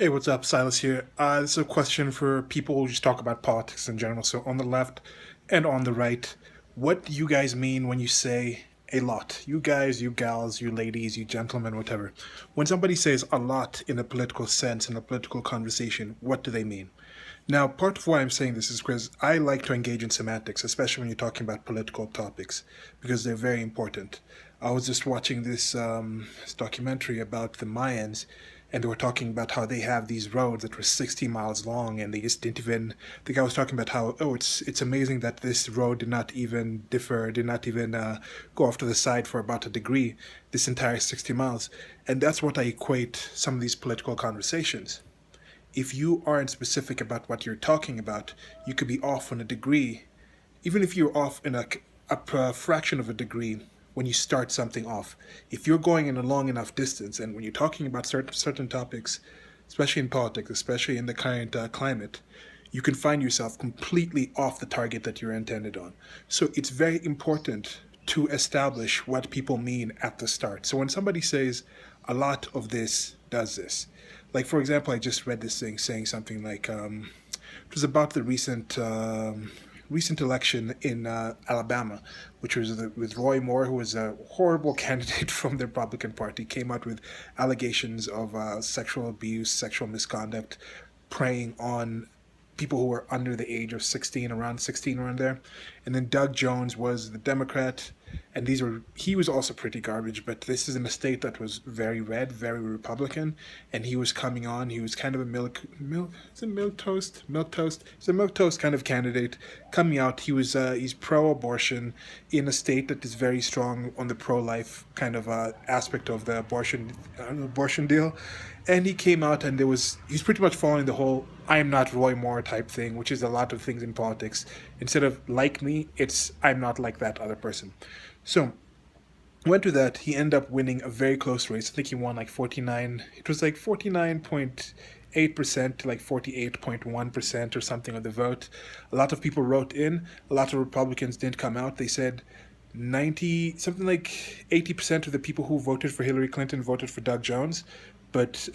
Hey, what's up? Silas here. This is a question for people who just talk about politics in general. So, on the left and on the right, what do you guys mean when you say a lot? You guys, you gals, you ladies, you gentlemen, whatever. When somebody says a lot in a political sense, in a political conversation, what do they mean? Now, part of why I'm saying this is because I like to engage in semantics, especially when you're talking about political topics, because they're very important. I was just watching this documentary about the Mayans, and they were talking about how they have these roads that were 60 miles long, and they just didn't even. The guy was talking about how, oh, it's amazing that this road did not even differ, did not even go off to the side for about a degree, this entire 60 miles, and that's what I equate some of these political conversations. If you aren't specific about what you're talking about, you could be off on a degree, even if you're off in a fraction of a degree when you start something off. If you're going in a long enough distance, and when you're talking about certain topics, especially in politics, especially in the current climate, you can find yourself completely off the target that you're intended on. So it's very important to establish what people mean at the start. So when somebody says, a lot of this does this, like for example, I just read this thing saying something like, it was about the recent election in Alabama, which was with Roy Moore, who was a horrible candidate from the Republican Party, came out with allegations of sexual abuse, sexual misconduct, preying on people who were under the age of 16, around 16, around there. And then Doug Jones was the Democrat, and he was also pretty garbage, but this is in a state that was very red, very Republican, and he was coming on. He was kind of a is it milk toast. He's a milk toast kind of candidate coming out. He's pro-abortion in a state that is very strong on the pro-life kind of aspect of the abortion deal, and he came out and he's pretty much following the whole "I am not Roy Moore" type thing, which is a lot of things in politics. Instead of like me, it's "I'm not like that other person." So went to that. He ended up winning a very close race. I think he won like 49. It was like 49.8% to like 48.1% or something of the vote. A lot of people wrote in. A lot of Republicans didn't come out. They said 90 something like 80% of the people who voted for Hillary Clinton voted for Doug Jones, but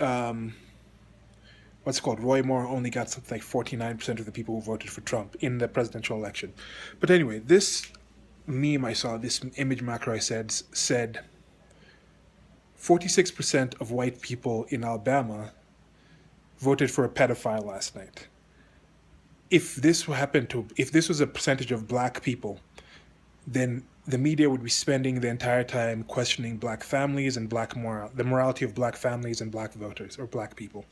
what's it called, Roy Moore only got something like 49% of the people who voted for Trump in the presidential election. But anyway, this meme I saw, this image macro I said 46% of white people in Alabama voted for a pedophile last night. If this was a percentage of black people, then the media would be spending the entire time questioning black families and the morality of black families and black voters or black people,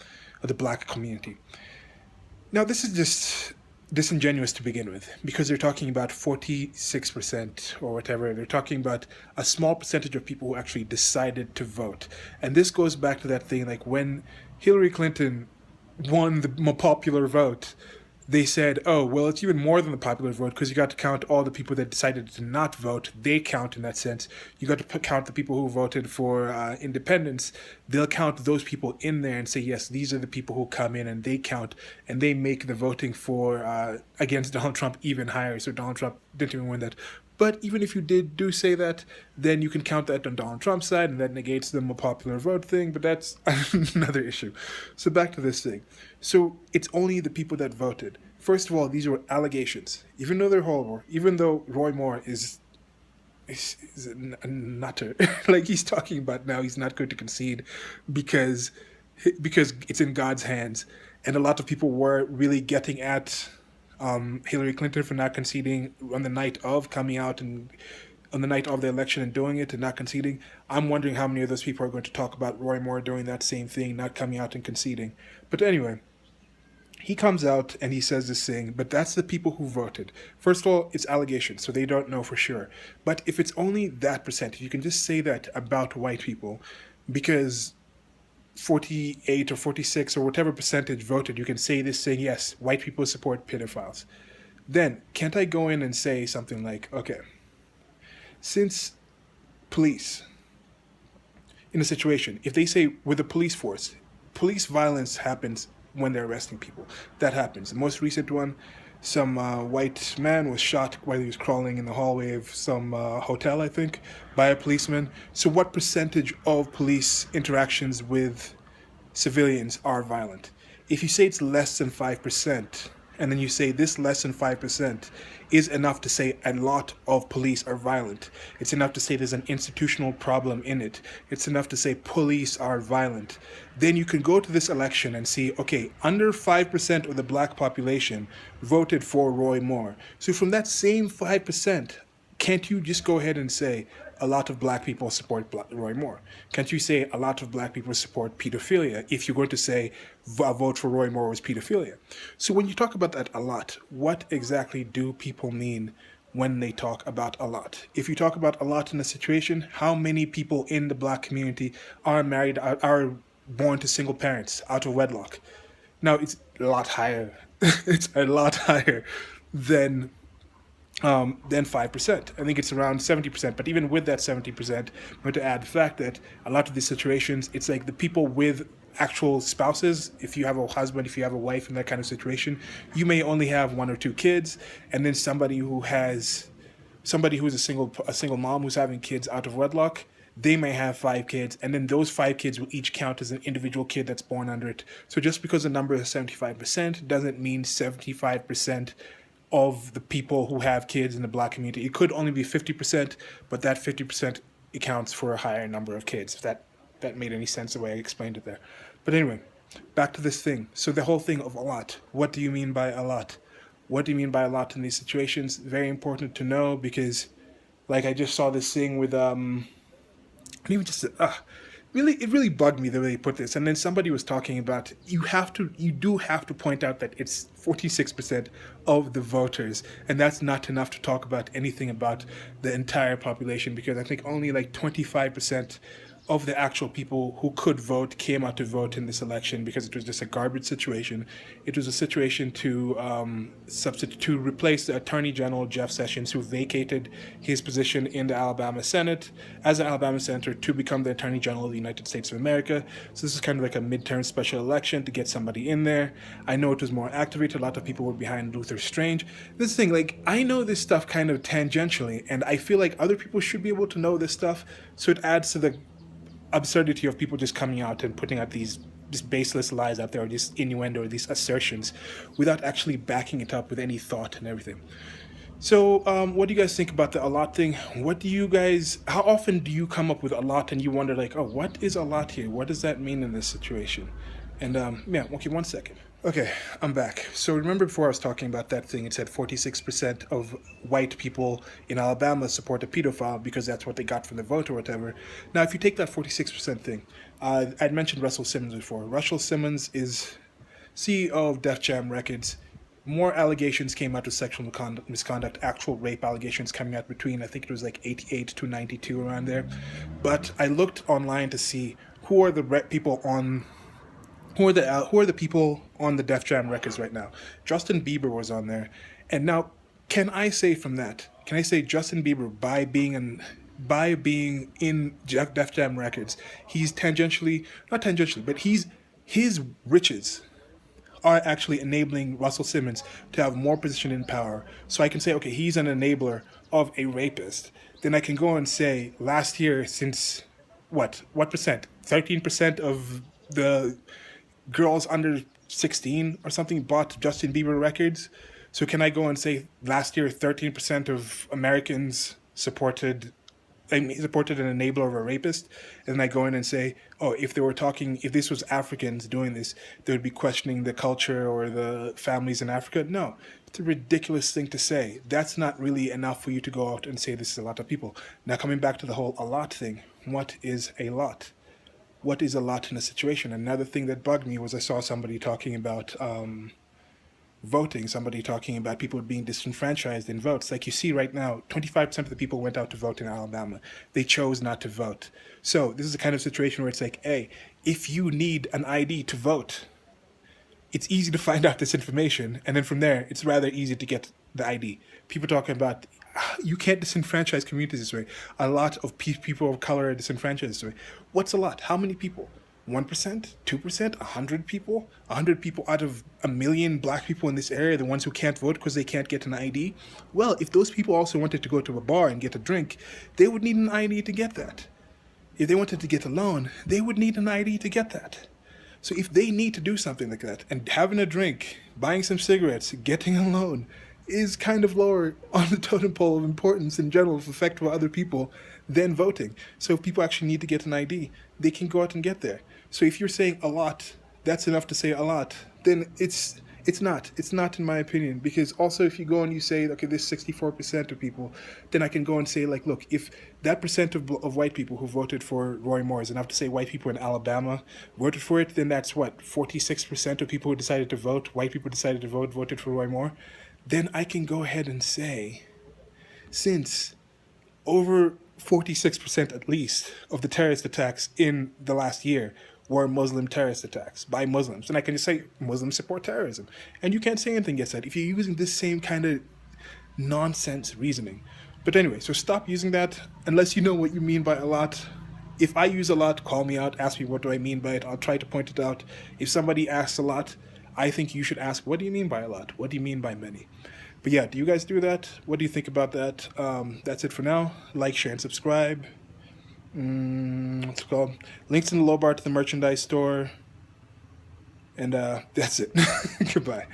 or the black community. Now, this is just disingenuous to begin with, because they're talking about 46% or whatever. They're talking about a small percentage of people who actually decided to vote. And this goes back to that thing like when Hillary Clinton won the more popular vote, they said, oh, well, it's even more than the popular vote because you got to count all the people that decided to not vote. They count in that sense. You got to count the people who voted for independence. They'll count those people in there and say, yes, these are the people who come in, and they count, and they make the voting for against Donald Trump even higher. So Donald Trump didn't even win that. But even if you do say that, then you can count that on Donald Trump's side, and that negates the more popular vote thing, but that's another issue. So back to this thing. So it's only the people that voted. First of all, these were allegations. Even though they're horrible, even though Roy Moore is a nutter, like he's talking about now, he's not going to concede because it's in God's hands. And a lot of people were really getting at Hillary Clinton for not conceding on the night of coming out and on the night of the election and doing it and not conceding. I'm wondering how many of those people are going to talk about Roy Moore doing that same thing, not coming out and conceding. But anyway, he comes out and he says this thing, but that's the people who voted. First of all, it's allegations, so they don't know for sure. But if it's only that percentage, you can just say that about white people, because 48 or 46 or whatever percentage voted, you can say this saying, yes, white people support pedophiles. Then, can't I go in and say something like, okay, since police, in a situation, if they say with the police force, police violence happens when they're arresting people. That happens. The most recent one, some white man was shot while he was crawling in the hallway of some hotel, I think, by a policeman. So what percentage of police interactions with civilians are violent. If you say it's less than 5%, and then you say this less than 5% is enough to say a lot of police are violent. It's enough to say there's an institutional problem in it. It's enough to say police are violent. Then you can go to this election and see, okay, under 5% of the black population voted for Roy Moore. So from that same 5%, can't you just go ahead and say a lot of black people support Roy Moore? Can't you say a lot of black people support pedophilia if you're going to say a vote for Roy Moore was pedophilia? So when you talk about that a lot, what exactly do people mean when they talk about a lot? If you talk about a lot in a situation, how many people in the black community are married, are born to single parents out of wedlock? Now, it's a lot higher. It's a lot higher than 5%. I think it's around 70%. But even with that 70%, I'm going to add the fact that a lot of these situations, it's like the people with actual spouses. If you have a husband, if you have a wife in that kind of situation, you may only have 1 or 2 kids, and then somebody who's a single mom who's having kids out of wedlock, they may have 5 kids, and then those 5 kids will each count as an individual kid that's born under it. So just because the number is 75% doesn't mean 75% of the people who have kids in the black community. It could only be 50%, but that 50% accounts for a higher number of kids, if that made any sense the way I explained it there. But anyway, back to this thing. So the whole thing of a lot. What do you mean by a lot? What do you mean by a lot in these situations? Very important to know, because like I just saw this thing with it really bugged me the way they put this. And then somebody was talking about you do have to point out that it's 46% of the voters, and that's not enough to talk about anything about the entire population, because I think only like 25% of the actual people who could vote came out to vote in this election, because it was just a garbage situation. It was a situation to replace the Attorney General Jeff Sessions, who vacated his position in the Alabama Senate as an Alabama senator to become the Attorney General of the United States of America. So this is kind of like a midterm special election to get somebody in there. I know it was more activated. A lot of people were behind Luther Strange. This thing, like, I know this stuff kind of tangentially, and I feel like other people should be able to know this stuff, so it adds to the absurdity of people just coming out and putting out these just baseless lies out there, or just innuendo, or these assertions, without actually backing it up with any thought and everything. So what do you guys think about the a lot thing? How often do you come up with a lot and you wonder like, oh, what is a lot here? What does that mean in this situation? And okay, 1 second. Okay, I'm back. So remember before I was talking about that thing, it said 46% of white people in Alabama support a pedophile because that's what they got from the vote or whatever. Now, if you take that 46% thing, I'd mentioned Russell Simmons before. Russell Simmons is CEO of Def Jam Records. More allegations came out of sexual misconduct, actual rape allegations coming out between, I think it was like 88 to 92, around there. But I looked online to see who are the people on the Def Jam Records right now. Justin Bieber was on there. And now, can I say Justin Bieber, by being in Def Jam Records, he's not tangentially, but his riches are actually enabling Russell Simmons to have more position in power. So I can say, okay, he's an enabler of a rapist. Then I can go and say, last year, since what percent? 13% of the girls under 16 or something bought Justin Bieber records. So can I go and say last year 13% of Americans supported an enabler of a rapist? And then I go in and say, oh, if this was Africans doing this, they would be questioning the culture or the families in Africa. No, it's a ridiculous thing to say. That's not really enough for you to go out and say this is a lot of people. Now, coming back to the whole a lot thing, what is a lot? What is a lot in a situation? Another thing that bugged me was I saw somebody talking about voting, somebody talking about people being disenfranchised in votes. Like you see right now, 25% of the people went out to vote in Alabama. They chose not to vote. So this is the kind of situation where it's like, hey, if you need an ID to vote, it's easy to find out this information. And then from there, it's rather easy to get the ID. People talking about, you can't disenfranchise communities this way. A lot of people of color are disenfranchised this way. What's a lot? How many people? 1%? 2%? 100 people? 100 people out of 1 million black people in this area, the ones who can't vote because they can't get an ID? Well, if those people also wanted to go to a bar and get a drink, they would need an ID to get that. If they wanted to get a loan, they would need an ID to get that. So if they need to do something like that, and having a drink, buying some cigarettes, getting a loan is kind of lower on the totem pole of importance in general of effect for other people than voting. So if people actually need to get an ID, they can go out and get there. So if you're saying a lot, that's enough to say a lot, then it's not in my opinion, because also if you go and you say, okay, this 64% of people, then I can go and say, like, look, if that percent of white people who voted for Roy Moore is enough to say white people in Alabama voted for it, then that's what, 46% of people who decided to vote, white people decided to vote, voted for Roy Moore. Then I can go ahead and say, since over 46% at least of the terrorist attacks in the last year were Muslim terrorist attacks by Muslims. And I can just say Muslims support terrorism. And you can't say anything against that if you're using this same kind of nonsense reasoning. But anyway, so stop using that unless you know what you mean by a lot. If I use a lot, call me out, ask me what do I mean by it. I'll try to point it out. If somebody asks a lot, I think you should ask, what do you mean by a lot? What do you mean by many? But yeah, do you guys do that? What do you think about that? That's it for now. Like, share, and subscribe. What's it called? Links in the low bar to the merchandise store. And that's it. Goodbye.